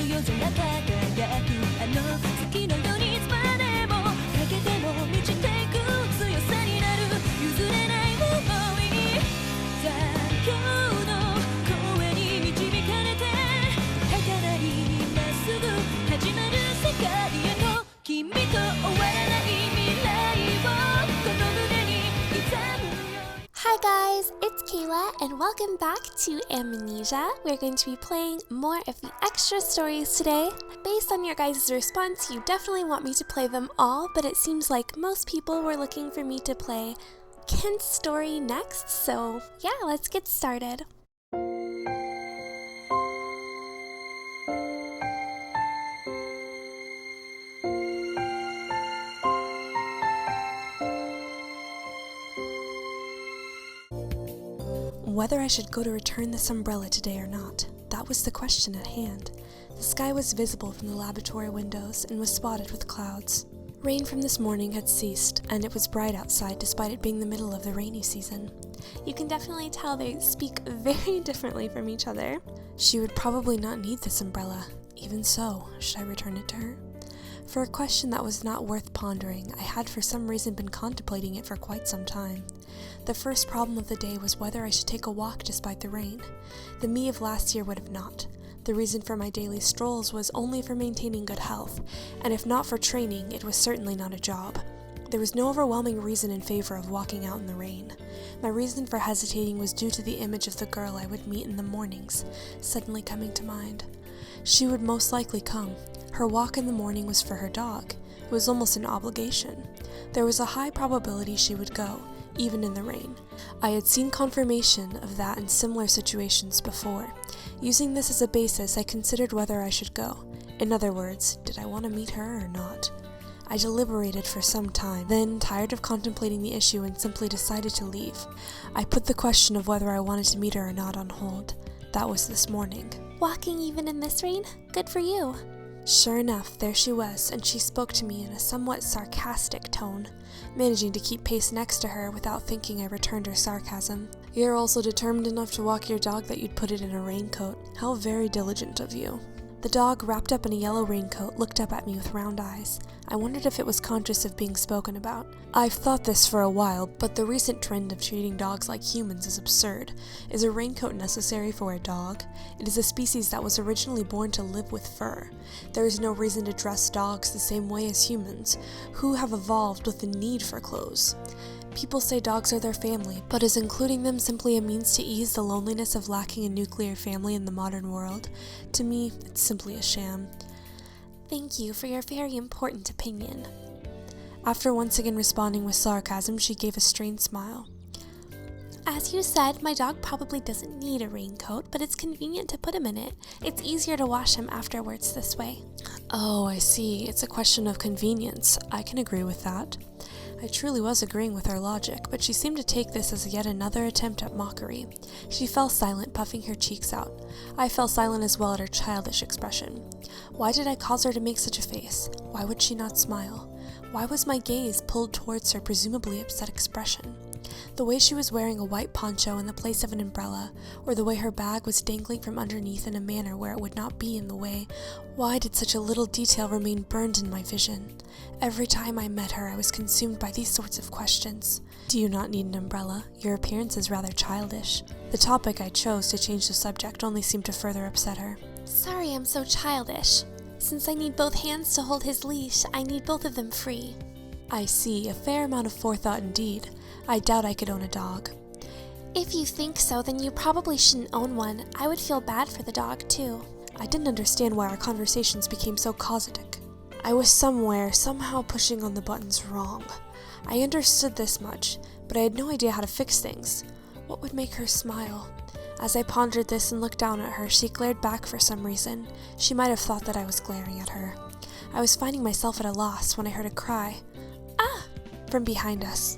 夜空輝くあの月のようにいつまでもかけても満ちていく強さになる譲れない想いさあ今日の声に導かれて儚いまっすぐ始まる世界へと君と終わらない未来をこの胸に刻むよ Hi guys, it's Kayla and welcome back to Amnesia. We're going to be playing more of the extra stories today. Based on your guys' response, you definitely want me to play them all, but it seems like most people were looking for me to play Kent's story next, so yeah, let's get started. Whether I should go to return this umbrella today or not, that was the question at hand. The sky was visible from the laboratory windows and was spotted with clouds. Rain from this morning had ceased, and it was bright outside despite it being the middle of the rainy season. You can definitely tell they speak very differently from each other. She would probably not need this umbrella. Even so, should I return it to her? For a question that was not worth pondering, I had for some reason been contemplating it for quite some time. The first problem of the day was whether I should take a walk despite the rain. The me of last year would have not. The reason for my daily strolls was only for maintaining good health, and if not for training, it was certainly not a job. There was no overwhelming reason in favor of walking out in the rain. My reason for hesitating was due to the image of the girl I would meet in the mornings, suddenly coming to mind. She would most likely come. Her walk in the morning was for her dog. It was almost an obligation. There was a high probability she would go, even in the rain. I had seen confirmation of that in similar situations before. Using this as a basis, I considered whether I should go. In other words, did I want to meet her or not? I deliberated for some time, then, tired of contemplating the issue and simply decided to leave. I put the question of whether I wanted to meet her or not on hold. That was this morning. Walking even in this rain? Good for you. Sure enough, there she was, and she spoke to me in a somewhat sarcastic tone, managing to keep pace next to her without thinking I returned her sarcasm. You're also determined enough to walk your dog that you'd put it in a raincoat. How very diligent of you. The dog, wrapped up in a yellow raincoat, looked up at me with round eyes. I wondered if it was conscious of being spoken about. I've thought this for a while, but the recent trend of treating dogs like humans is absurd. Is a raincoat necessary for a dog? It is a species that was originally born to live with fur. There is no reason to dress dogs the same way as humans, who have evolved with the need for clothes. People say dogs are their family, but is including them simply a means to ease the loneliness of lacking a nuclear family in the modern world? To me, it's simply a sham. Thank you for your very important opinion. After once again responding with sarcasm, she gave a strained smile. As you said, my dog probably doesn't need a raincoat, but it's convenient to put him in it. It's easier to wash him afterwards this way. Oh, I see. It's a question of convenience. I can agree with that. I truly was agreeing with her logic, but she seemed to take this as yet another attempt at mockery. She fell silent, puffing her cheeks out. I fell silent as well at her childish expression. Why did I cause her to make such a face? Why would she not smile? Why was my gaze pulled towards her presumably upset expression? The way she was wearing a white poncho in the place of an umbrella, or the way her bag was dangling from underneath in a manner where it would not be in the way, why did such a little detail remain burned in my vision? Every time I met her, I was consumed by these sorts of questions. Do you not need an umbrella? Your appearance is rather childish. The topic I chose to change the subject only seemed to further upset her. Sorry I'm so childish. Since I need both hands to hold his leash, I need both of them free. I see, a fair amount of forethought indeed. I doubt I could own a dog. If you think so, then you probably shouldn't own one. I would feel bad for the dog, too. I didn't understand why our conversations became so casuistic. I was somehow pushing on the buttons wrong. I understood this much, but I had no idea how to fix things. What would make her smile? As I pondered this and looked down at her, she glared back for some reason. She might have thought that I was glaring at her. I was finding myself at a loss when I heard a cry, "Ah!" from behind us.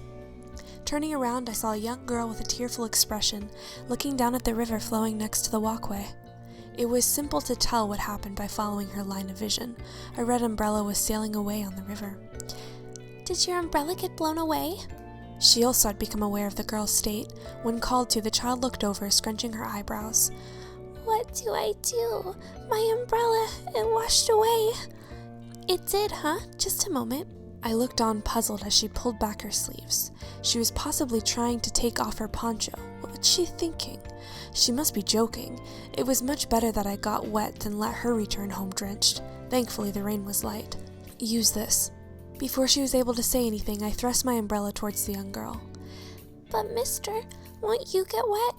Turning around, I saw a young girl with a tearful expression, looking down at the river flowing next to the walkway. It was simple to tell what happened by following her line of vision. A red umbrella was sailing away on the river. Did your umbrella get blown away? She also had become aware of the girl's state. When called to, the child looked over, scrunching her eyebrows. What do I do? My umbrella, It washed away. It did, huh? Just a moment. I looked on, puzzled, as she pulled back her sleeves. She was possibly trying to take off her poncho. What was she thinking? She must be joking. It was much better that I got wet than let her return home drenched. Thankfully, the rain was light. Use this. Before she was able to say anything, I thrust my umbrella towards the young girl. But mister, won't you get wet?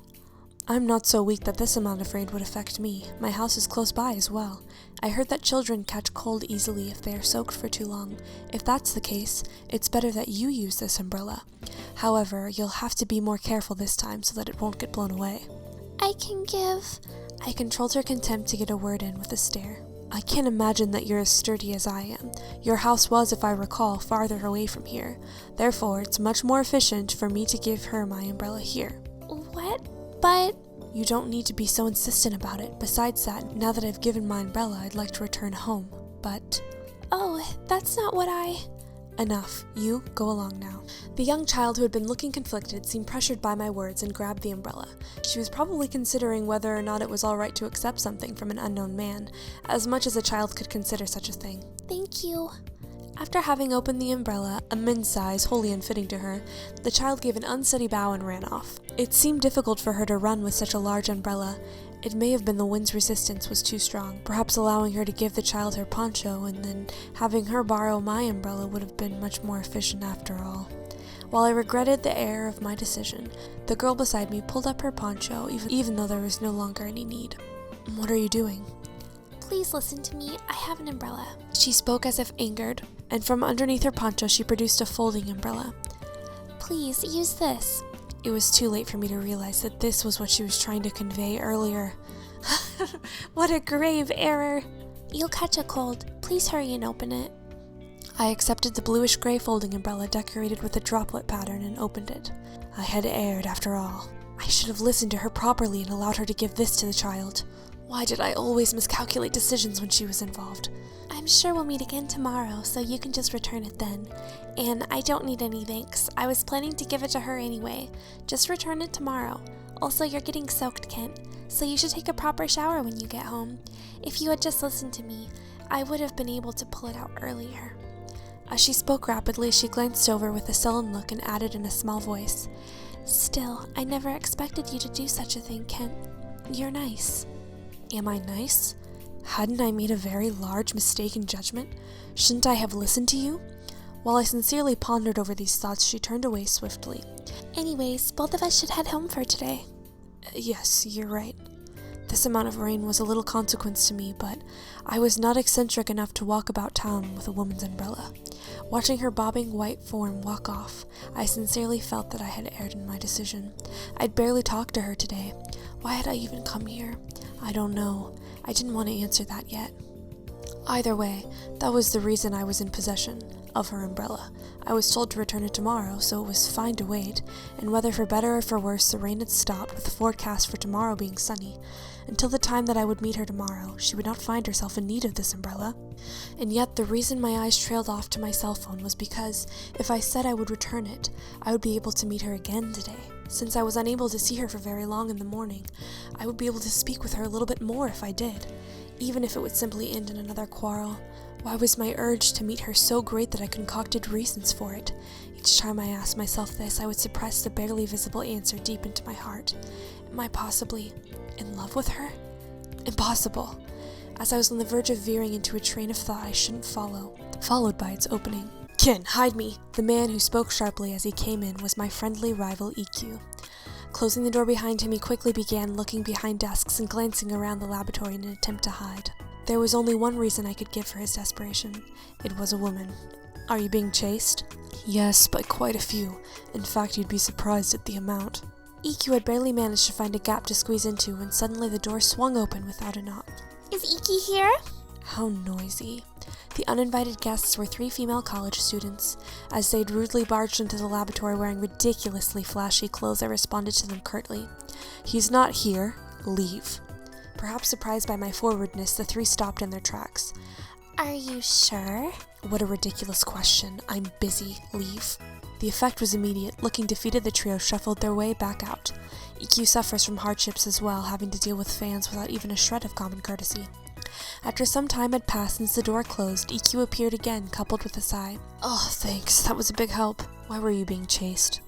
I'm not so weak that this amount of rain would affect me. My house is close by as well. I heard that children catch cold easily if they are soaked for too long. If that's the case, it's better that you use this umbrella. However, you'll have to be more careful this time so that it won't get blown away. I controlled her contempt to get a word in with a stare. I can't imagine that you're as sturdy as I am. Your house was, if I recall, farther away from here. Therefore, it's much more efficient for me to give her my umbrella here. What? But... You don't need to be so insistent about it. Besides that, now that I've given my umbrella, I'd like to return home. But... Oh, that's not what I... Enough. You go along now. The young child, who had been looking conflicted, seemed pressured by my words and grabbed the umbrella. She was probably considering whether or not it was all right to accept something from an unknown man, as much as a child could consider such a thing. Thank you. After having opened the umbrella, a men's size wholly unfitting to her, the child gave an unsteady bow and ran off. It seemed difficult for her to run with such a large umbrella. It may have been the wind's resistance was too strong. Perhaps allowing her to give the child her poncho and then having her borrow my umbrella would have been much more efficient after all. While I regretted the error of my decision, the girl beside me pulled up her poncho even though there was no longer any need. What are you doing? Please listen to me. I have an umbrella. She spoke as if angered, and from underneath her poncho she produced a folding umbrella. Please, use this. It was too late for me to realize that this was what she was trying to convey earlier. What a grave error! You'll catch a cold. Please hurry and open it. I accepted the bluish-gray folding umbrella decorated with a droplet pattern and opened it. I had erred after all. I should have listened to her properly and allowed her to give this to the child. Why did I always miscalculate decisions when she was involved? I'm sure we'll meet again tomorrow, so you can just return it then. And I don't need any thanks. I was planning to give it to her anyway. Just return it tomorrow. Also, you're getting soaked, Kent, so you should take a proper shower when you get home. If you had just listened to me, I would have been able to pull it out earlier. As she spoke rapidly, she glanced over with a sullen look and added in a small voice, Still, I never expected you to do such a thing, Kent. You're nice. Am I nice? Hadn't I made a very large mistake in judgment? Shouldn't I have listened to you? While I sincerely pondered over these thoughts, she turned away swiftly. Anyways, both of us should head home for today. Yes, you're right. This amount of rain was a little consequence to me, but I was not eccentric enough to walk about town with a woman's umbrella. Watching her bobbing white form walk off, I sincerely felt that I had erred in my decision. I'd barely talked to her today. Why had I even come here? I don't know. I didn't want to answer that yet. Either way, that was the reason I was in possession of her umbrella. I was told to return it tomorrow, so it was fine to wait, and whether for better or for worse, the rain had stopped, with the forecast for tomorrow being sunny. Until the time that I would meet her tomorrow, she would not find herself in need of this umbrella. And yet the reason my eyes trailed off to my cell phone was because, if I said I would return it, I would be able to meet her again today. Since I was unable to see her for very long in the morning, I would be able to speak with her a little bit more if I did, even if it would simply end in another quarrel. Why was my urge to meet her so great that I concocted reasons for it? Each time I asked myself this, I would suppress the barely visible answer deep into my heart. Am I possibly in love with her? Impossible! As I was on the verge of veering into a train of thought I shouldn't follow, followed by its opening. Ken, hide me! The man who spoke sharply as he came in was my friendly rival EQ. Closing the door behind him, he quickly began looking behind desks and glancing around the laboratory in an attempt to hide. There was only one reason I could give for his desperation. It was a woman. Are you being chased? Yes, by quite a few. In fact, you'd be surprised at the amount. EQ had barely managed to find a gap to squeeze into when suddenly the door swung open without a knock. Is Iki here? How noisy. The uninvited guests were 3 female college students. As they'd rudely barged into the laboratory wearing ridiculously flashy clothes, I responded to them curtly. He's not here. Leave. Perhaps surprised by my forwardness, the 3 stopped in their tracks. Are you sure? What a ridiculous question. I'm busy. Leave. The effect was immediate. Looking defeated, the trio shuffled their way back out. EQ suffers from hardships as well, having to deal with fans without even a shred of common courtesy. After some time had passed since the door closed, EQ appeared again, coupled with a sigh. Oh, thanks, that was a big help. Why were you being chased?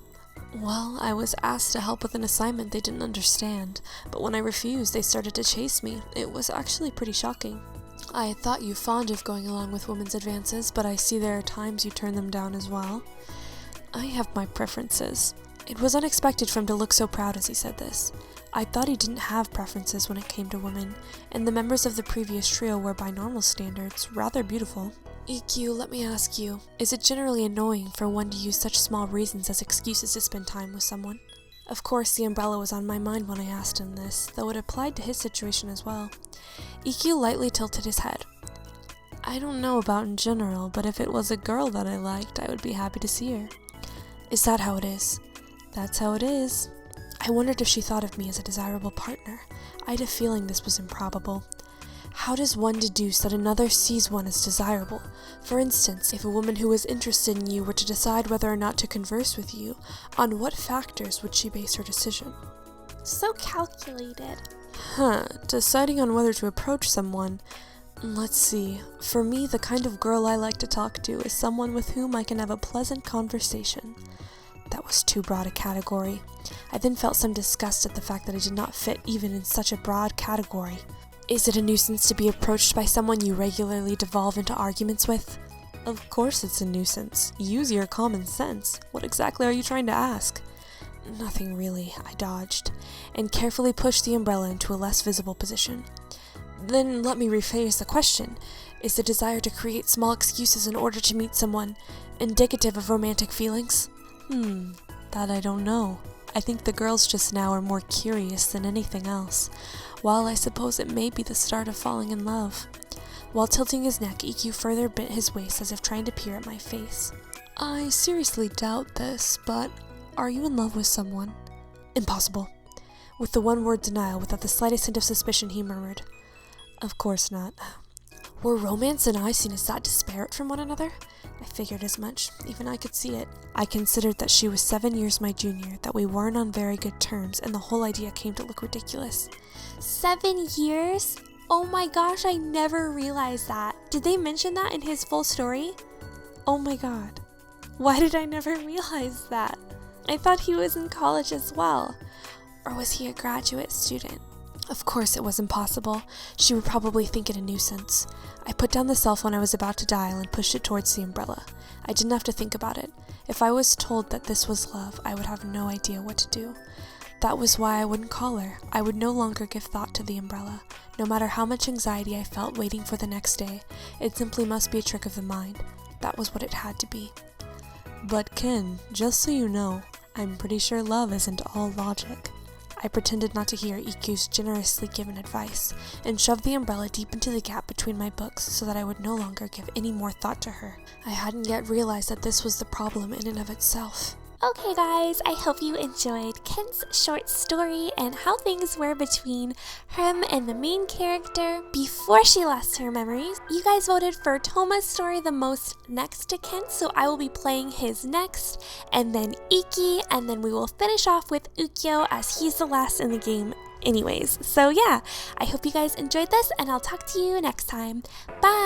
Well, I was asked to help with an assignment they didn't understand, but when I refused, they started to chase me. It was actually pretty shocking. I thought you fond of going along with women's advances, but I see there are times you turn them down as well. I have my preferences. It was unexpected for him to look so proud as he said this. I thought he didn't have preferences when it came to women, and the members of the previous trio were, by normal standards, rather beautiful. EQ, let me ask you, is it generally annoying for one to use such small reasons as excuses to spend time with someone? Of course, the umbrella was on my mind when I asked him this, though it applied to his situation as well. EQ lightly tilted his head. I don't know about in general, but if it was a girl that I liked, I would be happy to see her. Is that how it is? That's how it is. I wondered if she thought of me as a desirable partner. I had a feeling this was improbable. How does one deduce that another sees one as desirable? For instance, if a woman who was interested in you were to decide whether or not to converse with you, on what factors would she base her decision? So calculated. Deciding on whether to approach someone. Let's see. For me, the kind of girl I like to talk to is someone with whom I can have a pleasant conversation. That was too broad a category. I then felt some disgust at the fact that I did not fit even in such a broad category. Is it a nuisance to be approached by someone you regularly devolve into arguments with? Of course it's a nuisance. Use your common sense. What exactly are you trying to ask? Nothing really, I dodged, and carefully pushed the umbrella into a less visible position. Then let me rephrase the question. Is the desire to create small excuses in order to meet someone indicative of romantic feelings? That I don't know. I think the girls just now are more curious than anything else, while I suppose it may be the start of falling in love. While tilting his neck, EQ further bent his waist as if trying to peer at my face. I seriously doubt this, but are you in love with someone? Impossible. With the one-word denial without the slightest hint of suspicion, he murmured, Of course not. Were romance and I seen as that disparate from one another? I figured as much. Even I could see it. I considered that she was 7 years my junior, that we weren't on very good terms, and the whole idea came to look ridiculous. 7 years? Oh my gosh, I never realized that. Did they mention that in his full story? Oh my god. Why did I never realize that? I thought he was in college as well. Or was he a graduate student? Of course it was impossible. She would probably think it a nuisance. I put down the cell phone I was about to dial and pushed it towards the umbrella. I didn't have to think about it. If I was told that this was love, I would have no idea what to do. That was why I wouldn't call her. I would no longer give thought to the umbrella. No matter how much anxiety I felt waiting for the next day, it simply must be a trick of the mind. That was what it had to be. But Ken, just so you know, I'm pretty sure love isn't all logic. I pretended not to hear EQ's generously given advice, and shoved the umbrella deep into the gap between my books so that I would no longer give any more thought to her. I hadn't yet realized that this was the problem in and of itself. Okay guys, I hope you enjoyed Ken's short story and how things were between him and the main character before she lost her memories. You guys voted for Toma's story the most next to Ken, so I will be playing his next, and then Iki, and then we will finish off with Ukyo as he's the last in the game anyways. So yeah, I hope you guys enjoyed this, and I'll talk to you next time. Bye!